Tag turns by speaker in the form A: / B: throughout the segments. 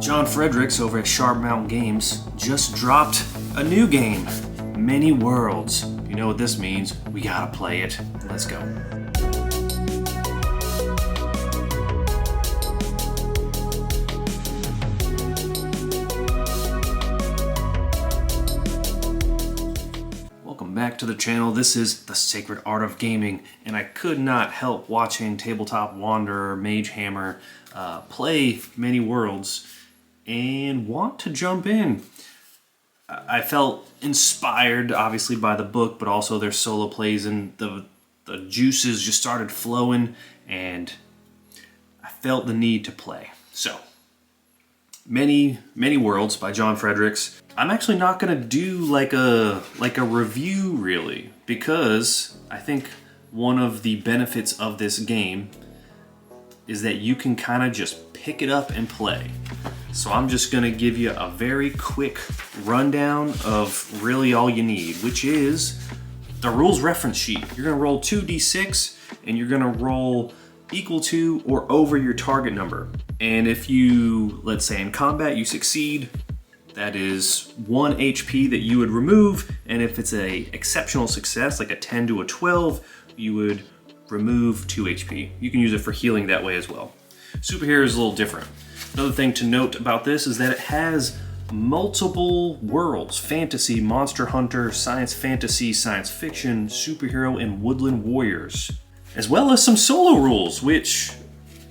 A: John Fredericks over at Sharp Mountain Games just dropped a new game, Many Worlds. You know what this means? We gotta play it. Let's go. Welcome back to the channel. This is The Sacred Art of Gaming, and I could not help watching Tabletop Wanderer Mage Hammer play Many Worlds and want to jump in. I felt inspired, obviously, by the book, but also their solo plays, and the juices just started flowing, and I felt the need to play. So, Many Worlds by John Fredericks. I'm actually not going to do like a review, really, because I think one of the benefits of this game is that you can kind of just pick it up and play. So I'm just gonna give you a very quick rundown of really all you need, which is the rules reference sheet. You're gonna roll 2d6 and you're gonna roll equal to or over your target number. And if you, let's say in combat, you succeed, that is 1 HP that you would remove. And if it's a exceptional success, like a 10 to a 12, you would remove 2 HP. You can use it for healing that way as well. Superhero is a little different. Another thing to note about this is that it has multiple worlds: fantasy, monster hunter, science fantasy, science fiction, superhero, and woodland warriors. As well as some solo rules, which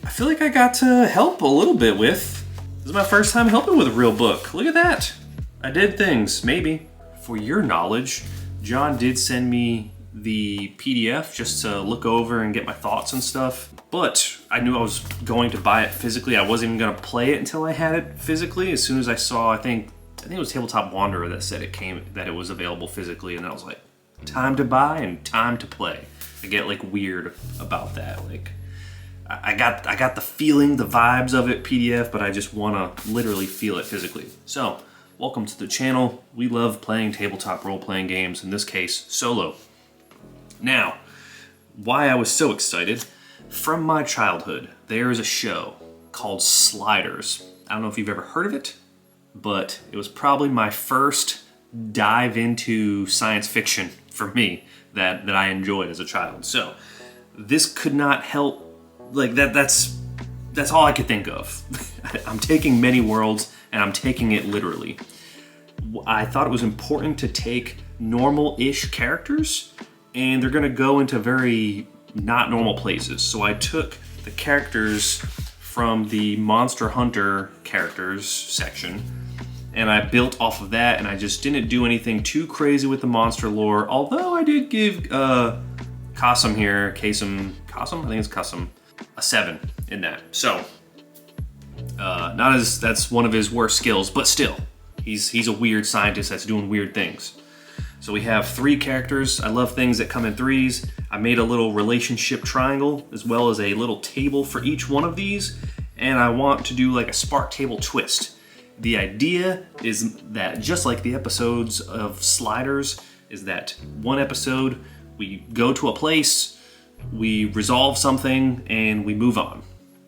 A: I feel like I got to help a little bit with. This is my first time helping with a real book. Look at that. I did things, maybe. For your knowledge, John did send me the PDF just to look over and get my thoughts and stuff, but I knew I was going to buy it physically. I wasn't even going to play it until I had it physically. As soon as I saw, I think it was Tabletop Wanderer that said that it was available physically, and I was like, time to buy and time to play. I get like weird about that. Like I got the feeling, the vibes of it PDF, but I just want to literally feel it physically. So welcome to the channel. We love playing tabletop role-playing games, in this case solo. Now, why I was so excited, from my childhood, there is a show called Sliders. I don't know if you've ever heard of it, but it was probably my first dive into science fiction for me that I enjoyed as a child. So this could not help, like that's all I could think of. I'm taking Many Worlds and I'm taking it literally. I thought it was important to take normal-ish characters, and they're gonna go into very not normal places. So I took the characters from the Monster Hunter characters section, and I built off of that, and I just didn't do anything too crazy with the monster lore, although I did give Kasum here, I think it's Kasum, a 7 in that. So, that's one of his worst skills, but still, he's a weird scientist that's doing weird things. So we have 3 characters. I love things that come in 3s. I made a little relationship triangle as well as a little table for each one of these, and I want to do like a spark table twist. The idea is that, just like the episodes of Sliders, is that one episode we go to a place, we resolve something, and we move on.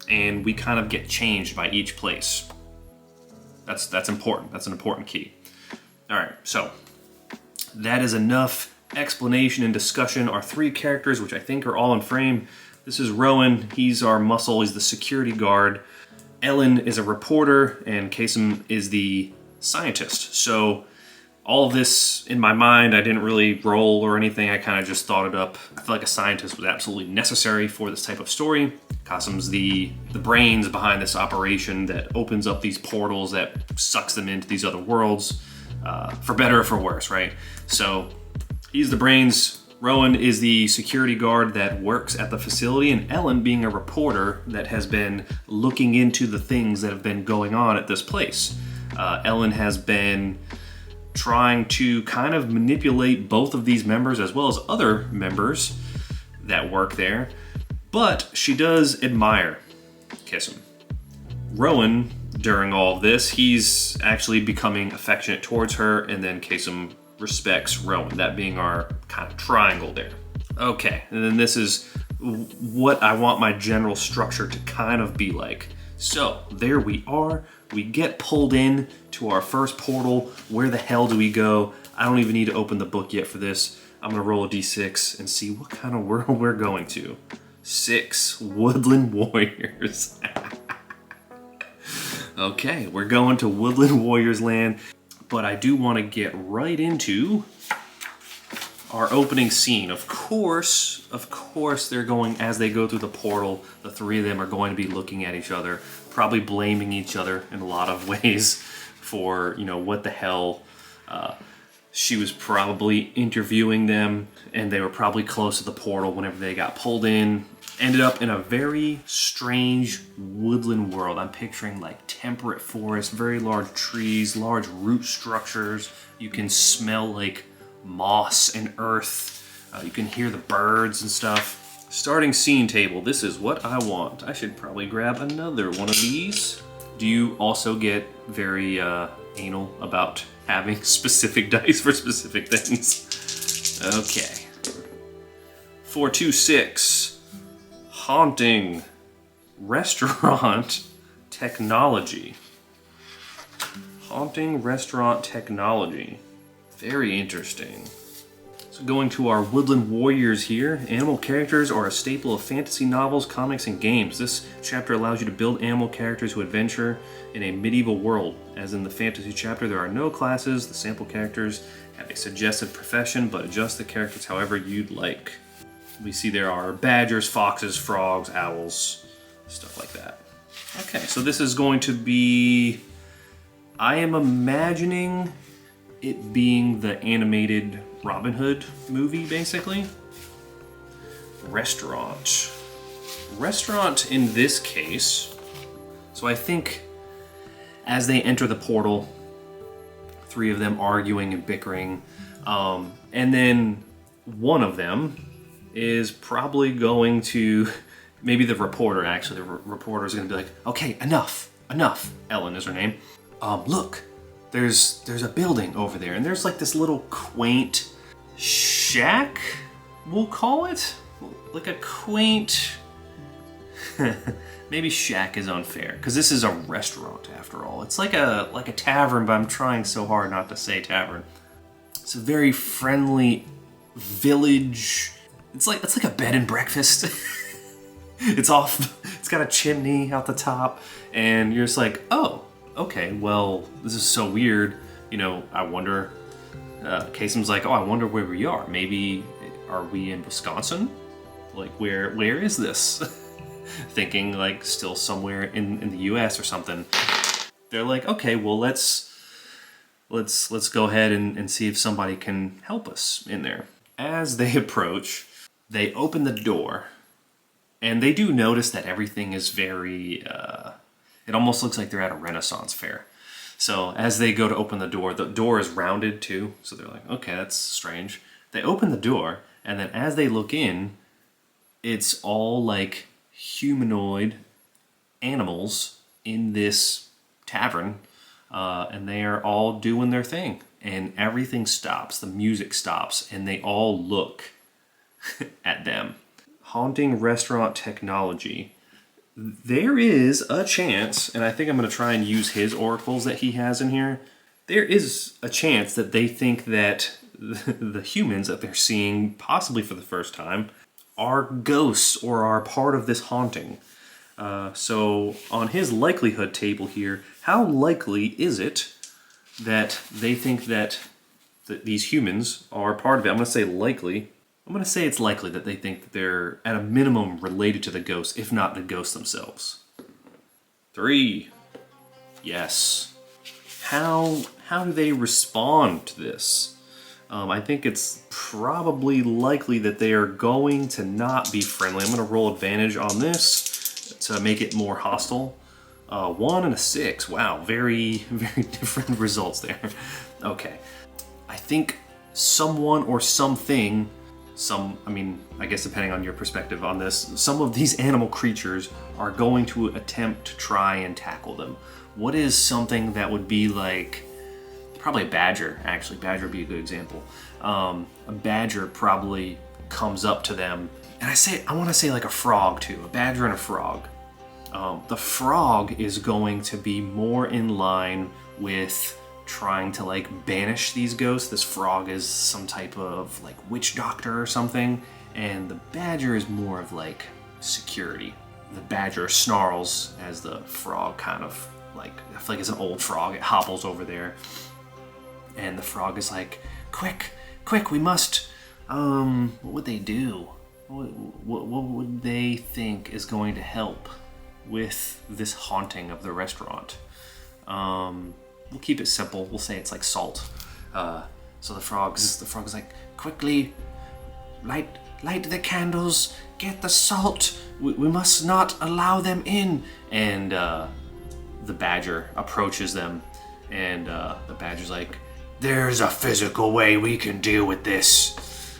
A: And we kind of get changed by each place. That's important. That's an important key. All right, so that is enough explanation and discussion. Our 3 characters, which I think are all in frame. This is Rowan. He's our muscle. He's the security guard. Ellen is a reporter, and Kasum is the scientist. So all of this in my mind, I didn't really roll or anything. I kind of just thought it up. I feel like a scientist was absolutely necessary for this type of story. Kasum's the brains behind this operation that opens up these portals that sucks them into these other worlds. For better or for worse, right? So he's the brains. Rowan is the security guard that works at the facility, and Ellen being a reporter that has been looking into the things that have been going on at this place. Ellen has been trying to kind of manipulate both of these members as well as other members that work there, but she does admire Kasum. Rowan, during all of this, he's actually becoming affectionate towards her, and then Kasum respects Rowan, that being our kind of triangle there. Okay, and then this is what I want my general structure to kind of be like. So there we are. We get pulled in to our first portal. Where the hell do we go? I don't even need to open the book yet for this. I'm gonna roll a d6 and see what kind of world we're going to. 6 Woodland Warriors. Okay, we're going to Woodland Warriors land, but I do want to get right into our opening scene. Of course, they're going, as they go through the portal, the three of them are going to be looking at each other, probably blaming each other in a lot of ways for, you know, what the hell. She was probably interviewing them, and they were probably close to the portal whenever they got pulled in. Ended up in a very strange woodland world. I'm picturing like temperate forest, very large trees, large root structures. You can smell like moss and earth. You can hear the birds and stuff. Starting scene table. This is what I want. I should probably grab another one of these. Do you also get very anal about having specific dice for specific things? Okay. 426. Haunting restaurant technology. Haunting restaurant technology. Very interesting. So going to our Woodland Warriors here. Animal characters are a staple of fantasy novels, comics, and games. This chapter allows you to build animal characters who adventure in a medieval world. As in the fantasy chapter, there are no classes. The sample characters have a suggested profession, but adjust the characters however you'd like. We see there are badgers, foxes, frogs, owls, stuff like that. Okay, so this is going to be... I am imagining it being the animated Robin Hood movie, basically. Restaurant. Restaurant in this case. So I think as they enter the portal, three of them arguing and bickering, and then one of them is probably going to, maybe the reporter actually, the reporter is going to be like, okay, enough, Ellen is her name. Look, there's a building over there, and there's like this little quaint shack, we'll call it? Like a quaint, maybe shack is unfair, because this is a restaurant after all. It's like a tavern, but I'm trying so hard not to say tavern. It's a very friendly village. It's like a bed and breakfast. It's got a chimney out the top, and you're just like, oh, okay, well, this is so weird. You know, I wonder, Kasem's like, oh, I wonder where we are. Maybe, are we in Wisconsin? Like, where is this? Thinking like still somewhere in the US or something. They're like, okay, well, let's go ahead and see if somebody can help us in there. As they approach, they open the door, and they do notice that everything is very, it almost looks like they're at a Renaissance fair. So as they go to open the door is rounded too, so they're like, okay, that's strange. They open the door, and then as they look in, it's all like humanoid animals in this tavern, and they are all doing their thing. And everything stops, the music stops, and they all look at them. Haunting restaurant technology. There is a chance, and I think I'm going to try and use his oracles that he has in here. There is a chance that they think that the humans that they're seeing, possibly for the first time, are ghosts or are part of this haunting. So on his likelihood table here, how likely is it that they think that these humans are part of it? I'm going to say likely. I'm going to say it's likely that they think that they're, at a minimum, related to the ghosts, if not the ghosts themselves. 3. Yes. How do they respond to this? I think it's probably likely that they are going to not be friendly. I'm going to roll advantage on this to make it more hostile. 1 and a 6. Wow, very, very different results there. Okay. I think someone or something, I guess depending on your perspective on this, some of these animal creatures are going to attempt to try and tackle them. What is something that would be like, probably a badger, actually. Badger would be a good example. A badger probably comes up to them, and I want to say like a frog too, a badger and a frog. The frog is going to be more in line with trying to like banish these ghosts. This frog is some type of like witch doctor or something, and the badger is more of like security. The badger snarls as the frog kind of like, I feel like it's an old frog, it hobbles over there, and the frog is like, quick, we must, what would they do? What would they think is going to help with this haunting of the restaurant? We'll keep it simple. We'll say it's like salt. So the frog's like, quickly, light the candles, get the salt. We must not allow them in. And the badger approaches them, and the badger's like, there's a physical way we can deal with this.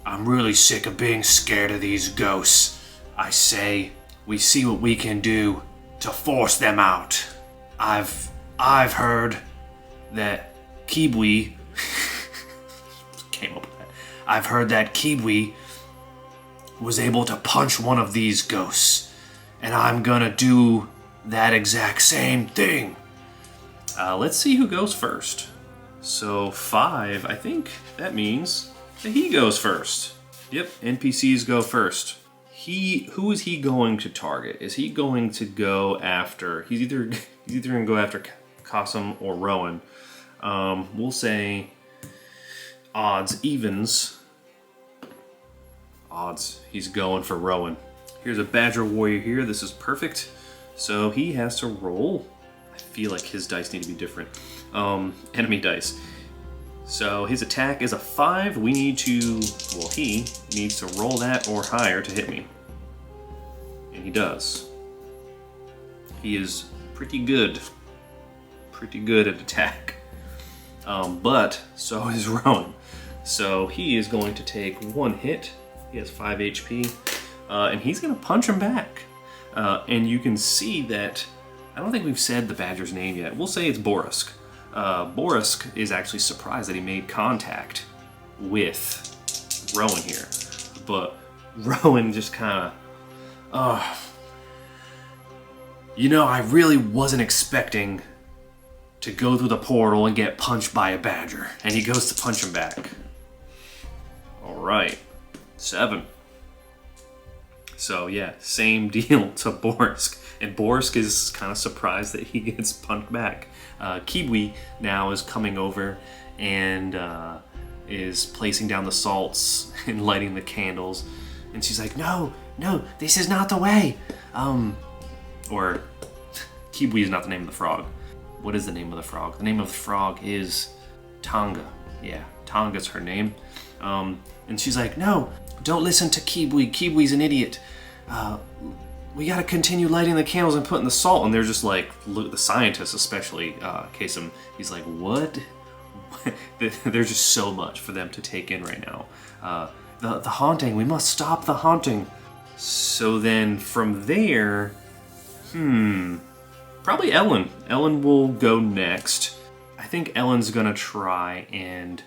A: I'm really sick of being scared of these ghosts. I say we see what we can do to force them out. I've heard that Kiwi came up with that. I've heard that Kiwi was able to punch one of these ghosts, and I'm gonna do that exact same thing. Let's see who goes first. So 5, I think that means that he goes first. Yep, NPCs go first. Who is he going to target? Is he going to go after? He's either gonna go after Qasim or Rowan. We'll say odds, evens. Odds. He's going for Rowan. Here's a badger warrior here. This is perfect. So he has to roll. I feel like his dice need to be different. Enemy dice. So his attack is a 5. We need to, well, he needs to roll that or higher to hit me. And he does. He is pretty good at attack. But so is Rowan. So he is going to take 1 hit. He has 5 HP. And he's going to punch him back. And you can see that, I don't think we've said the badger's name yet. We'll say it's Borisk. Borisk is actually surprised that he made contact with Rowan here. But Rowan just kind of, I really wasn't expecting to go through the portal and get punched by a badger. And he goes to punch him back. Alright, 7. So yeah, same deal to Borisk. And Borisk is kind of surprised that he gets punched back. Kiwi now is coming over and is placing down the salts and lighting the candles. And she's like, no, this is not the way. Or Kiwi is not the name of the frog. What is the name of the frog? The name of the frog is Tonga. Yeah, Tonga's her name. And she's like, no, don't listen to Kiwi. Kiwi's an idiot. We gotta continue lighting the candles and putting the salt. And they're just like, look, the scientists especially, Qasim, he's like, what? There's just so much for them to take in right now. The haunting, we must stop the haunting. So then from there, probably Ellen. Ellen will go next. I think Ellen's gonna try and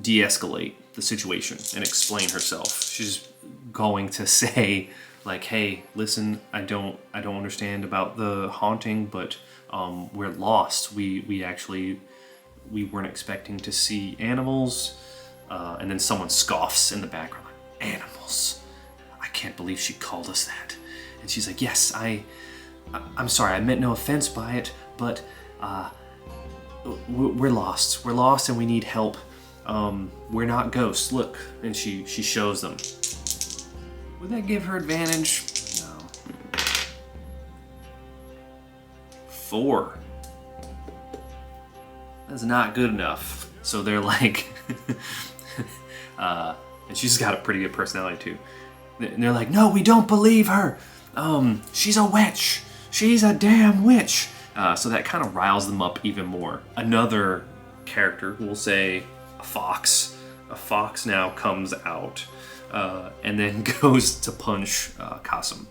A: de-escalate the situation and explain herself. She's going to say, like, hey, listen, I don't understand about the haunting, but we're lost. We weren't expecting to see animals. And then someone scoffs in the background, like, animals. I can't believe she called us that. And she's like, yes, I'm sorry, I meant no offense by it, but we're lost. We're lost and we need help. We're not ghosts, look. And she shows them. Would that give her advantage? No. 4. That's not good enough. So they're like, and she's got a pretty good personality too. And they're like, no, we don't believe her. She's a witch. She's a damn witch. So that kind of riles them up even more. Another character, we'll say a fox. A fox now comes out and then goes to punch Qasim.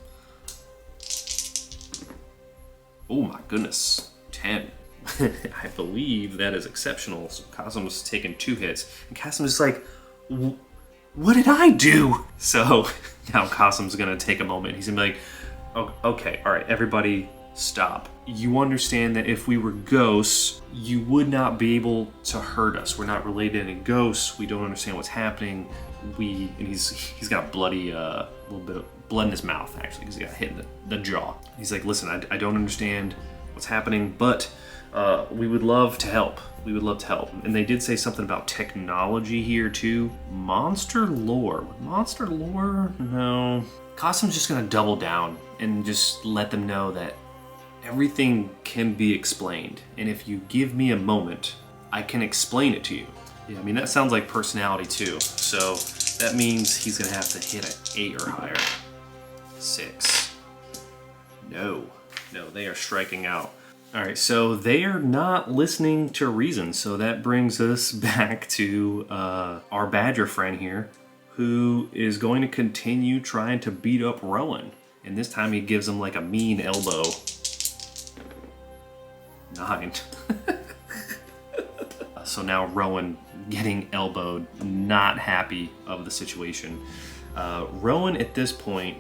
A: Oh my goodness, 10. I believe that is exceptional. So Qasim's taken 2 hits. And Qasim's just like, what did I do? So now Qasim's gonna take a moment. He's gonna be like, Okay, all right, everybody stop. You understand that if we were ghosts, you would not be able to hurt us. We're not related to any ghosts. We don't understand what's happening. And he's got bloody, little bit of blood in his mouth, actually, because he got hit in the jaw. He's like, listen, I don't understand what's happening, but we would love to help. We would love to help. And they did say something about technology here, too. Monster lore. Monster lore? No. Costume's just gonna double down and just let them know that everything can be explained. And if you give me a moment, I can explain it to you. Yeah, I mean, that sounds like personality too. So that means he's gonna have to hit an 8 or higher. 6. No, they are striking out. All right, so they are not listening to reason. So that brings us back to our badger friend here, who is going to continue trying to beat up Rowan. And this time he gives him like a mean elbow. 9. So now Rowan getting elbowed, not happy of the situation. Rowan at this point,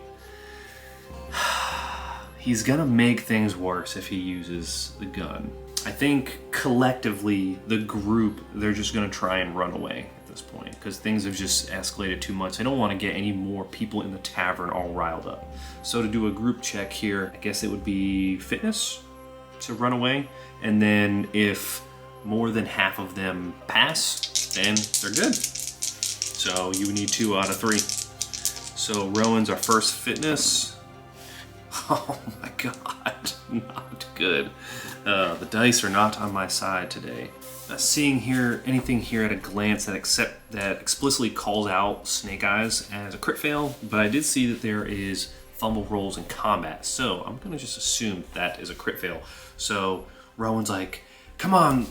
A: he's gonna make things worse if he uses the gun. I think collectively, the group, they're just gonna try and run away at this point because things have just escalated too much. I don't want to get any more people in the tavern all riled up. So to do a group check here, I guess it would be fitness to run away. And then if more than half of them pass, then they're good. So you need 2 out of 3. So Rowan's our first fitness. Oh my god, not good. The dice are not on my side today. Seeing here anything here at a glance that explicitly calls out Snake Eyes as a crit fail, but I did see that there is fumble rolls in combat, so I'm gonna just assume that is a crit fail. So Rowan's like, come on,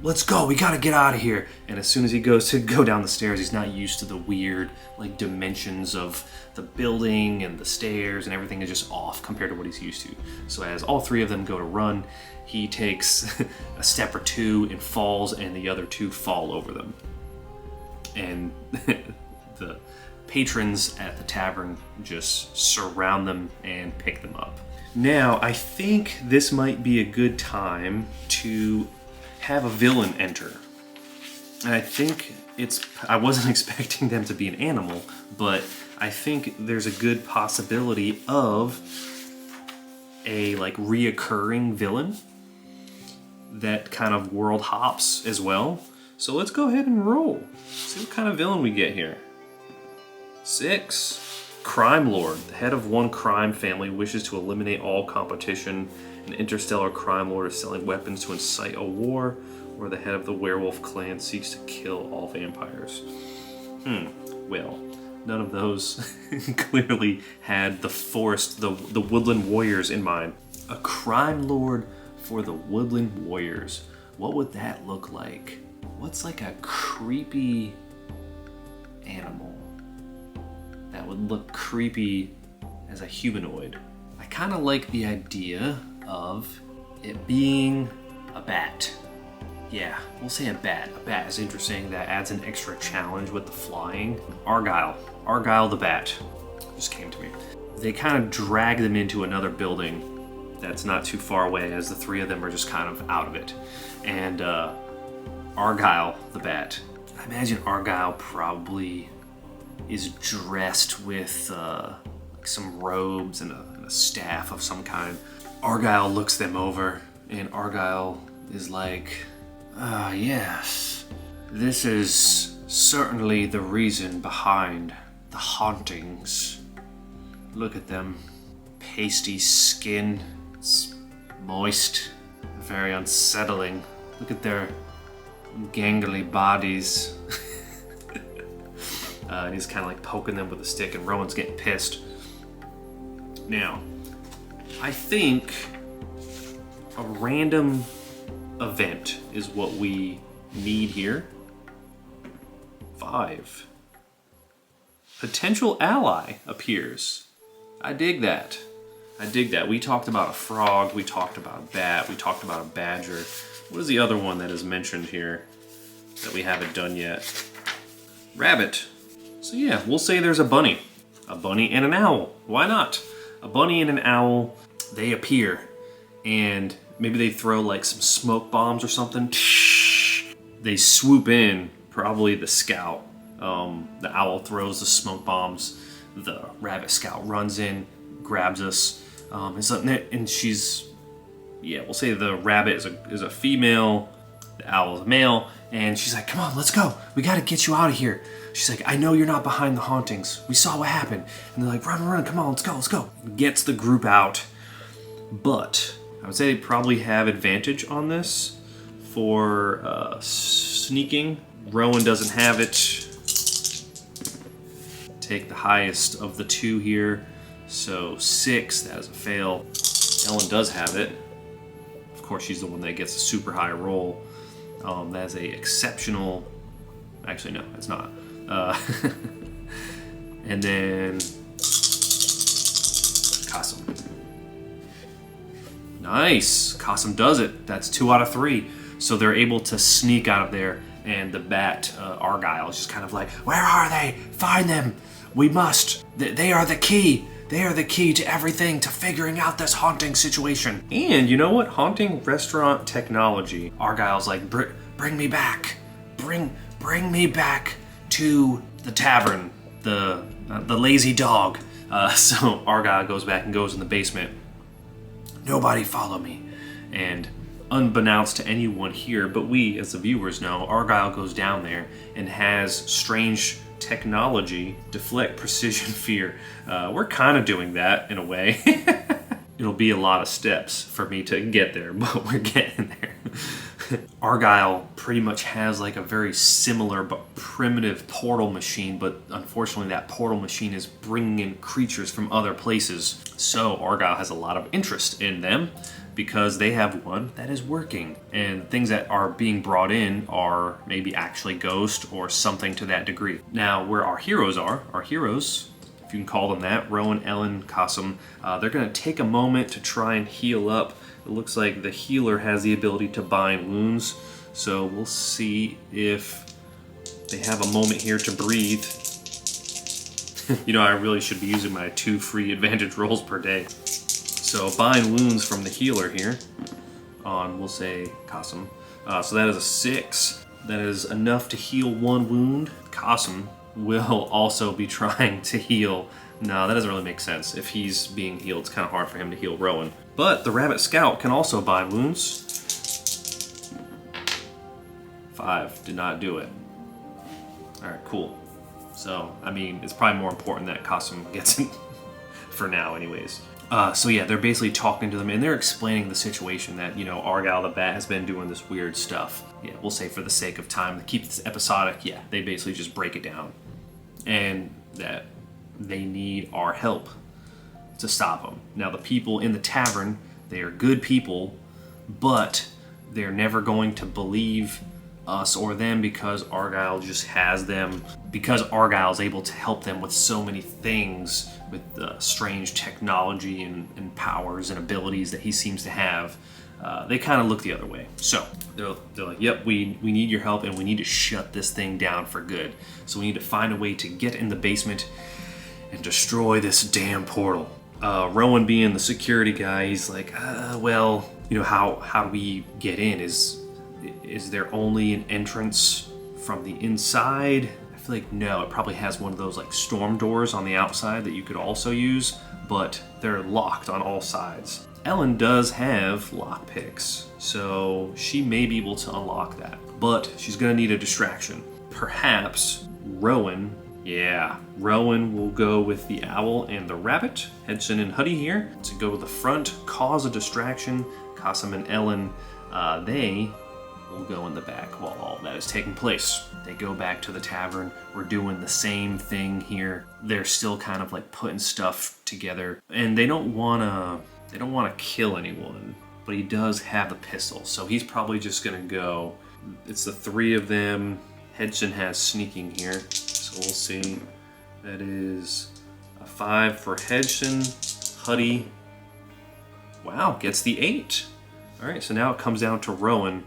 A: let's go, we gotta get out of here. And as soon as he goes to go down the stairs, he's not used to the weird like dimensions of the building and the stairs, and everything is just off compared to what he's used to. So as all 3 of them go to run, he takes a step or 2 and falls, and the other 2 fall over them. And the patrons at the tavern just surround them and pick them up. Now, I think this might be a good time to have a villain enter. And I think I wasn't expecting them to be an animal, but I think there's a good possibility of a like reoccurring villain that kind of world hops as well. So let's go ahead and roll. See what kind of villain we get here. 6. Crime Lord. The head of one crime family wishes to eliminate all competition. An interstellar crime lord is selling weapons to incite a war, or the head of the werewolf clan seeks to kill all vampires. Well, none of those clearly had the forest, the Woodland Warriors in mind. A crime lord for the Woodland Warriors. What would that look like? What's like a creepy animal that would look creepy as a humanoid? I kind of like the idea of it being a bat. Yeah, we'll say a bat. A bat is interesting. That adds an extra challenge with the flying. Argyle the bat just came to me. They kind of drag them into another building that's not too far away, as the 3 of them are just kind of out of it. And Argyle the bat. I imagine Argyle probably is dressed with like some robes and a staff of some kind. Argyle looks them over, and Argyle is like, yes, this is certainly the reason behind the hauntings. Look at them. Pasty skin, it's moist, very unsettling. Look at their gangly bodies. And he's kind of like poking them with a stick, and Rowan's getting pissed. Now, I think a random event is what we need here. 5. Potential ally appears. I dig that. We talked about a frog, we talked about a bat, we talked about a badger. What is the other one that is mentioned here that we haven't done yet? Rabbit. So yeah, we'll say there's a bunny. A bunny and an owl. Why not? a bunny and an owl, they appear, and maybe they throw like some smoke bombs or something. They swoop in, probably the scout. The owl throws the smoke bombs. The rabbit scout runs in, grabs us, and she's, yeah, we'll say the rabbit is a female, the owl is a male, and she's like, come on, let's go. We gotta get you out of here. She's like, I know you're not behind the hauntings. We saw what happened. And they're like, run, come on, let's go. Gets the group out, but I would say they probably have advantage on this for sneaking. Rowan doesn't have it. Take the highest of the two here. So 6, that is a fail. Ellen does have it. Of course, she's the one that gets a super high roll. That is a exceptional, actually no, it's not. And then Qasim. Nice, Qasim does it. That's 2 out of 3. So they're able to sneak out of there, and the bat, Argyle, is just kind of like, where are they? Find them. We must. They are the key. They are the key to everything, to figuring out this haunting situation. And you know what? Haunting restaurant technology. Argyle's like, bring me back. Bring me back to the tavern. The lazy dog. So Argyle goes back and goes in the basement. Nobody follow me. And unbeknownst to anyone here, but we as the viewers know, Argyle goes down there and has strange technology deflect precision fear. We're kind of doing that in a way. It'll be a lot of steps for me to get there, but we're getting there. Argyle pretty much has like a very similar but primitive portal machine, but unfortunately that portal machine is bringing in creatures from other places. So Argyle has a lot of interest in them because they have one that is working. And things that are being brought in are maybe actually ghost or something to that degree. Now, where our heroes are, if you can call them that, Rowan, Ellen, Qasim, they're gonna take a moment to try and heal up. It looks like the healer has the ability to bind wounds, so we'll see if they have a moment here to breathe. You know, I really should be using my 2 free advantage rolls per day. So bind wounds from the healer here on, we'll say, Qasim. So that is a 6. That is enough to heal 1 wound. Qasim will also be trying to heal. No, that doesn't really make sense. If he's being healed, it's kind of hard for him to heal Rowan. But the rabbit scout can also bind wounds. 5 did not do it. All right, cool. So, I mean, it's probably more important that Qasim gets it for now anyways. So yeah, they're basically talking to them and they're explaining the situation that, you know, Argyle the bat has been doing this weird stuff. Yeah, we'll say for the sake of time, to keep this episodic, yeah, they basically just break it down. And that they need our help to stop them. Now, the people in the tavern, they are good people, but they're never going to believe us or them because Argyle just has them. Because Argyle's able to help them with so many things, with strange technology and powers and abilities that he seems to have, they kind of look the other way. So they're like, yep, we need your help and we need to shut this thing down for good. So we need to find a way to get in the basement and destroy this damn portal. Rowan, being the security guy, he's like, well, you know, how do we get in? Is there only an entrance from the inside? I feel like no, it probably has one of those like storm doors on the outside that you could also use, but they're locked on all sides. Ellen does have lockpicks, so she may be able to unlock that, but she's gonna need a distraction. Perhaps Rowan will go with the owl and the rabbit, Hedson and Huddy here, to go to the front, cause a distraction. Qasim and Ellen, they will go in the back while all that is taking place. They go back to the tavern. We're doing the same thing here. They're still kind of like putting stuff together, and they don't want to kill anyone, but he does have a pistol, so he's probably just gonna go. It's the 3 of them. Hedson has sneaking here, so we'll see. That is a 5 for Hedson. Huddy, wow, gets the 8. All right, so now it comes down to Rowan.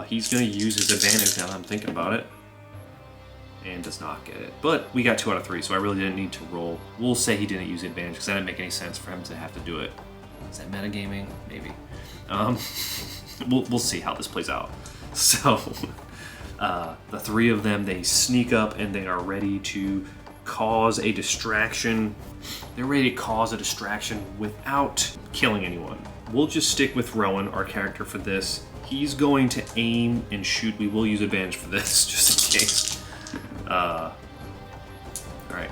A: He's going to use his advantage now that I'm thinking about it. and does not get it. But we got 2 out of 3, so I really didn't need to roll. We'll say he didn't use the advantage because that didn't make any sense for him to have to do it. Is that metagaming? Maybe. We'll see how this plays out. So the 3 of them, they sneak up and they are ready to cause a distraction. They're ready to cause a distraction without killing anyone. We'll just stick with Rowan, our character, for this. He's going to aim and shoot. We will use advantage for this, just in case. Alright,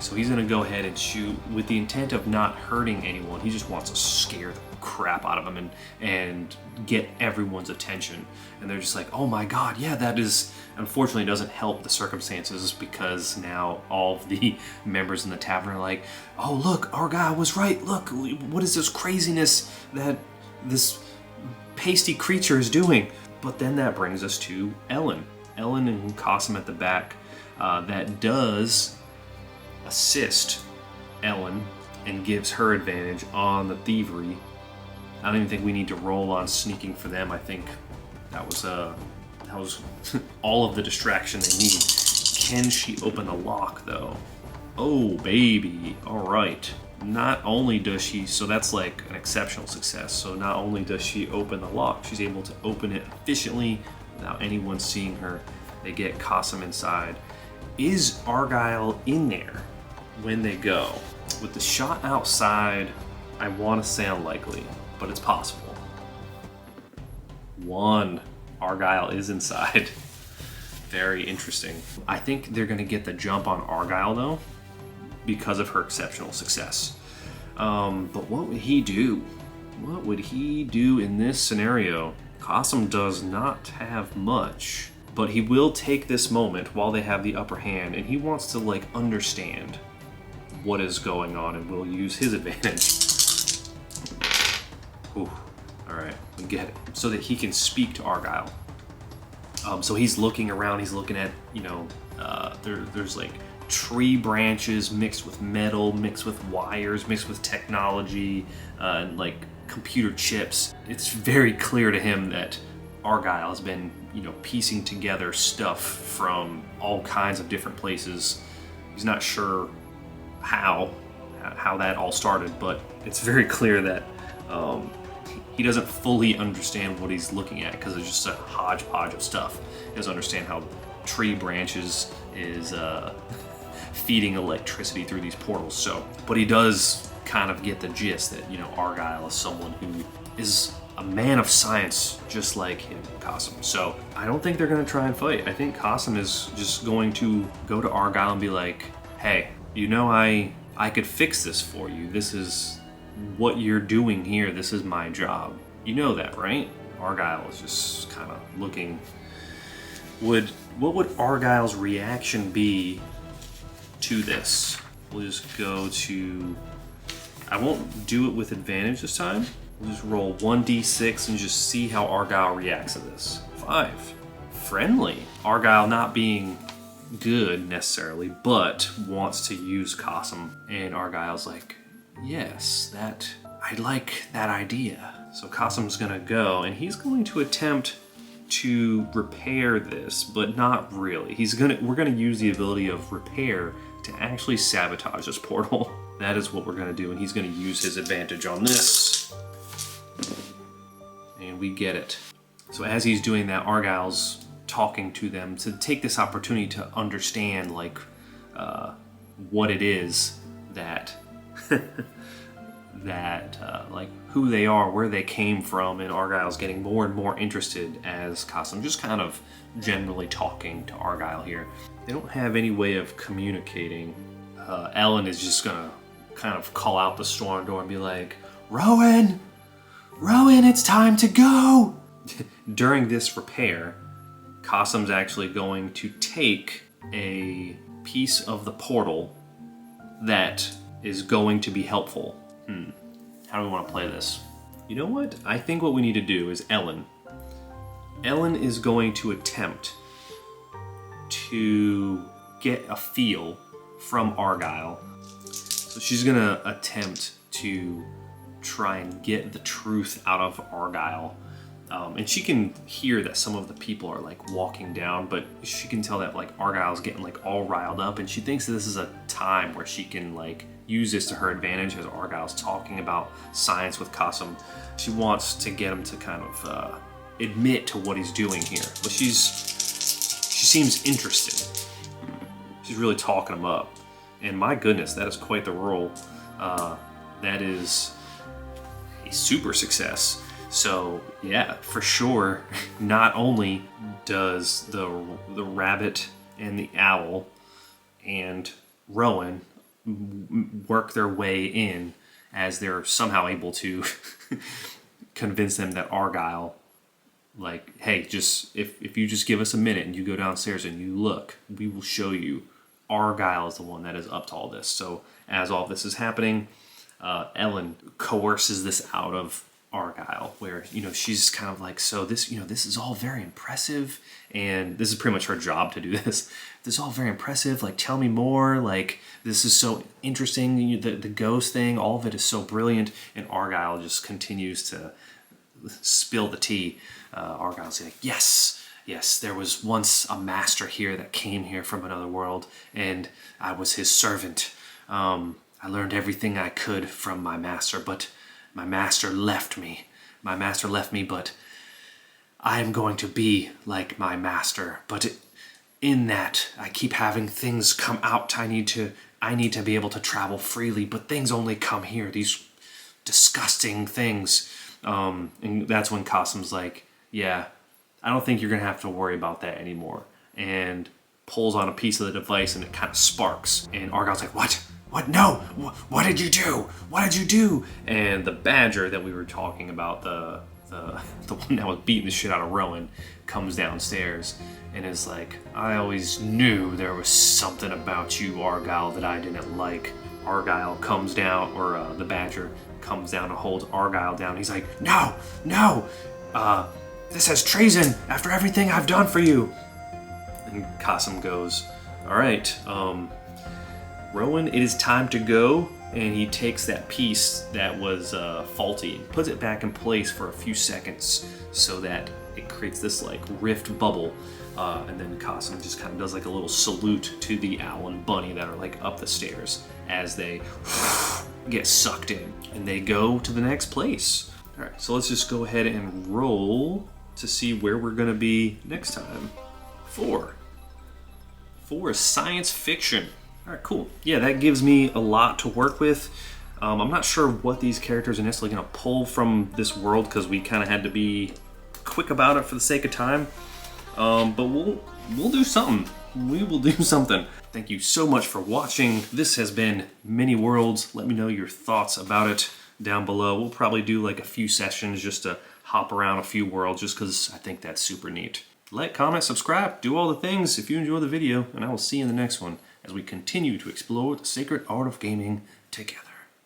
A: so he's going to go ahead and shoot with the intent of not hurting anyone. He just wants to scare the crap out of them and get everyone's attention. And they're just like, oh my god, yeah, that is... Unfortunately, it doesn't help the circumstances because now all of the members in the tavern are like, oh look, our guy was right. Look, what is this craziness that this pasty creature is doing? But then that brings us to Ellen. Ellen and Qasim at the back. That does assist Ellen and gives her advantage on the thievery. I don't even think we need to roll on sneaking for them. I think that was all of the distraction they need. Can she open the lock though? Oh baby, all right. Not only does she, so that's like an exceptional success. So not only does she open the lock, she's able to open it efficiently without anyone seeing her. They get Qasim inside. Is Argyle in there when they go? With the shot outside, I want to say unlikely, but it's possible. 1. Argyle is inside. Very interesting. I think they're going to get the jump on Argyle though, because of her exceptional success. But what would he do? What would he do in this scenario? Qasim does not have much, but he will take this moment while they have the upper hand, and he wants to like understand what is going on and will use his advantage. Ooh, all right, we get it. So that he can speak to Argyle. So he's looking around, he's looking at, you know, there's like tree branches mixed with metal, mixed with wires, mixed with technology, and like computer chips. It's very clear to him that Argyle has been, you know, piecing together stuff from all kinds of different places. He's not sure how that all started, but it's very clear that he doesn't fully understand what he's looking at because it's just a hodgepodge of stuff. He doesn't understand how tree branches is feeding electricity through these portals. So, but he does kind of get the gist that, you know, Argyle is someone who is a man of science just like him, Qasim. So I don't think they're going to try and fight. I think Qasim is just going to go to Argyle and be like, hey, you know, I could fix this for you. This is what you're doing here. This is my job. You know that, right? Argyle is just kind of looking. What would Argyle's reaction be to this? We'll just go to, I won't do it with advantage this time. We'll just roll 1d6 and just see how Argyle reacts to this. 5. Friendly. Argyle not being good necessarily, but wants to use Qasim. And Argyle's like, yes, I like that idea. So Qasim's gonna go and he's going to attempt to repair this, but not really. We're gonna use the ability of repair to actually sabotage this portal. That is what we're gonna do, and he's gonna use his advantage on this. And we get it. So as he's doing that, Argyle's talking to them to take this opportunity to understand like what it is that like who they are, where they came from, and Argyle's getting more and more interested as Qasim just kind of generally talking to Argyle here. They don't have any way of communicating. Ellen is just gonna kind of call out the storm door and be like, Rowan, it's time to go. During this repair, Qasim's actually going to take a piece of the portal that is going to be helpful. How do we want to play this? You know what? I think what we need to do is Ellen is going to attempt to get a feel from Argyle. So she's going to attempt to try and get the truth out of Argyle. And she can hear that some of the people are like walking down, but she can tell that like Argyle's getting like all riled up, and she thinks that this is a time where she can like use this to her advantage as Argyle's talking about science with Qasim. She wants to get him to kind of admit to what he's doing here, but she seems interested. She's really talking him up, and my goodness, that is quite the role. That is a super success. So yeah, for sure, not only does the rabbit and the owl and Rowan work their way in, as they're somehow able to convince them that Argyle, like, hey, just if you just give us a minute and you go downstairs and you look, we will show you Argyle is the one that is up to all this. So as all this is happening, Ellen coerces this out of Argyle, where, you know, she's kind of like, so this, you know, this is all very impressive, and this is pretty much her job to do this. This is all very impressive, like, tell me more, like, this is so interesting, the ghost thing, all of it is so brilliant, and Argyle just continues to spill the tea. Argyle's like, yes, there was once a master here that came here from another world, and I was his servant. I learned everything I could from my master, but my master left me. But I am going to be like my master. But in that, I keep having things come out. I need to be able to travel freely, but things only come here. These disgusting things. And that's when Qasim's like, yeah, I don't think you're going to have to worry about that anymore. And pulls on a piece of the device and it kind of sparks. And Argyle's like, what? What? No! What did you do? What did you do? And the badger that we were talking about, the one that was beating the shit out of Rowan, comes downstairs and is like, I always knew there was something about you, Argyle, that I didn't like. Argyle comes down, or the badger comes down and holds Argyle down. He's like, no! This is treason after everything I've done for you. And Qasim goes, all right, Rowan, it is time to go. And he takes that piece that was faulty and puts it back in place for a few seconds so that it creates this like rift bubble. And then Qasim just kind of does like a little salute to the owl and bunny that are like up the stairs as they get sucked in. And they go to the next place. All right, so let's just go ahead and roll to see where we're gonna be next time. 4 is science fiction. All right, cool. Yeah, that gives me a lot to work with. I'm not sure what these characters are necessarily going to pull from this world because we kind of had to be quick about it for the sake of time. But we'll do something. We will do something. Thank you so much for watching. This has been Many Worlds. Let me know your thoughts about it down below. We'll probably do like a few sessions just to hop around a few worlds just because I think that's super neat. Like, comment, subscribe, do all the things if you enjoy the video, and I will see you in the next one as we continue to explore the sacred art of gaming together.